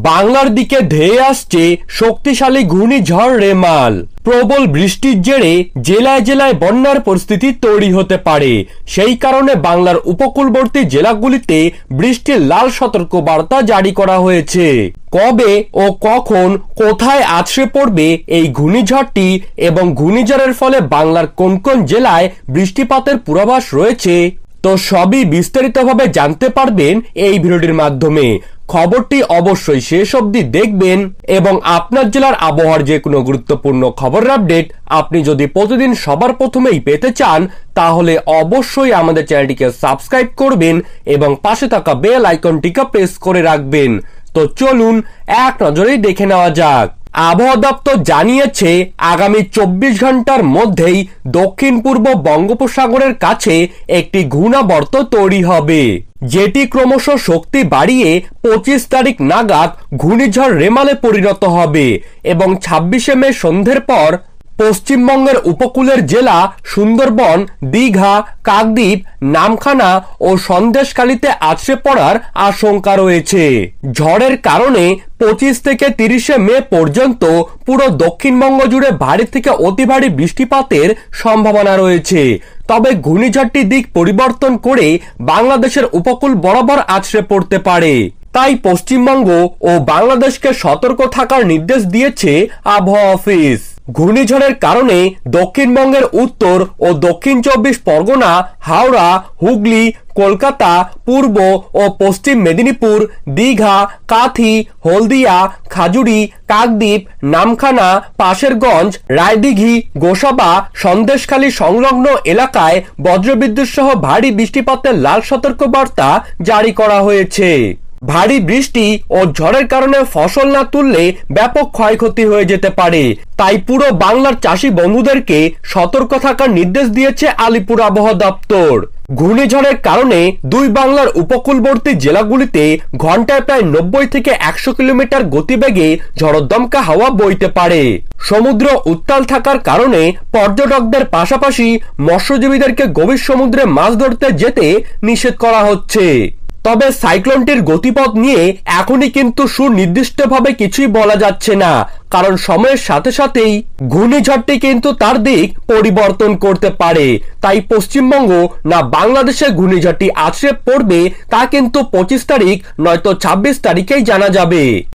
বাংলার দিকে ধেয়ে আসছে শক্তিশালী ঘূর্ণিঝড় রেমাল। প্রবল বৃষ্টির জেরে জেলায় জেলায় বন্যার পরিস্থিতি তৈরি হতে পারে। সেই কারণে বাংলার উপকূলবর্তী জেলাগুলিতে বৃষ্টির লাল সতর্কবার্তা জারি করা হয়েছে। কবে ও কখন কোথায় আছড়ে পড়বে এই ঘূর্ণিঝড়টি এবং ঘূর্ণিঝড়ের ফলে বাংলার কোন কোন জেলায় বৃষ্টিপাতের পূর্বাভাস রয়েছে, তো সবই বিস্তারিতভাবে জানতে পারবেন এই ভিডিওটির মাধ্যমে। খবরটি অবশ্যই শেষ অবধি দেখবেন এবং আপনার জেলার আবহাওয়ার যে কোনো গুরুত্বপূর্ণ খবরের আপডেট আপনি যদি প্রতিদিন সবার প্রথমেই পেতে চান, তাহলে অবশ্যই আমাদের চ্যানেলটিকে সাবস্ক্রাইব করবেন এবং পাশে থাকা বেল আইকনটিকে প্রেস করে রাখবেন। তো চলুন এক নজরেই দেখে নেওয়া যাক। আবহাওয়া দপ্তর জানিয়েছে আগামী 24 ঘন্টার মধ্যেই দক্ষিণ পূর্ব বঙ্গোপসাগরের কাছে একটি ঘূর্ণাবর্ত তৈরি হবে, যেটি ক্রমশ শক্তি বাড়িয়ে 25 তারিখ নাগাদ ঘূর্ণিঝড় রেমালে পরিণত হবে এবং 26শে মে সন্ধ্যের পর পশ্চিমবঙ্গের উপকূলের জেলা সুন্দরবন, দীঘা, কাকদ্বীপ, নামখানা ও সন্দেশখালীতে আছড়ে পড়ার আশঙ্কা রয়েছে। ঝড়ের কারণে 25 থেকে 30শে মে পর্যন্ত পুরো দক্ষিণবঙ্গ জুড়ে ভারী থেকে অতি ভারী বৃষ্টিপাতের সম্ভাবনা রয়েছে। তবে ঘূর্ণিঝড়টি দিক পরিবর্তন করে বাংলাদেশের উপকূল বরাবর আছড়ে পড়তে পারে। তাই পশ্চিমবঙ্গ ও বাংলাদেশকে সতর্ক থাকার নির্দেশ দিয়েছে আবহাওয়া অফিস। ঘূর্ণিঝড়ের কারণে দক্ষিণবঙ্গের উত্তর ও দক্ষিণ 24 পরগনা, হাওড়া, হুগলি, কলকাতা, পূর্ব ও পশ্চিম মেদিনীপুর, দীঘা, কাথি, হলদিয়া, খাজুরি, কাকদ্বীপ, নামখানা, পাশেরগঞ্জ, রায়দিঘি, গোসাবা, সন্দেশখালী সংলগ্ন এলাকায় বজ্রবিদ্যুৎ সহ ভারী বৃষ্টিপাতের লাল সতর্কবার্তা জারি করা হয়েছে। ভারী বৃষ্টি ও ঝড়ের কারণে ফসল না তুললে ব্যাপক ক্ষয়ক্ষতি হয়ে যেতে পারে। তাই পুরো বাংলার চাষি বন্ধুদেরকে সতর্ক থাকার নির্দেশ দিয়েছে আলিপুর আবহাওয়া দপ্তর। ঘূর্ণিঝড়ের কারণে দুই বাংলার উপকূলবর্তী জেলাগুলিতে ঘন্টায় প্রায় 90 থেকে 100 কিলোমিটার গতিবেগে ঝড়দমকা হাওয়া বইতে পারে। সমুদ্র উত্তাল থাকার কারণে পর্যটকদের পাশাপাশি মৎস্যজীবীদেরকে গভীর সমুদ্রে মাছ ধরতে যেতে নিষেধ করা হচ্ছে। তবে সাইক্লোনটির গতিপথ নিয়ে এখনই কিন্তু সুনির্দিষ্টভাবে কিছুই বলা যাচ্ছে না, কারণ সময়ের সাথে সাথেই ঘূর্ণিঝড়টি কিন্তু তার দিক পরিবর্তন করতে পারে। তাই পশ্চিমবঙ্গ না বাংলাদেশে ঘূর্ণিঝড়টি আছড়ে পড়বে তা কিন্তু 25 তারিখ নয়তো 26 তারিখেই জানা যাবে।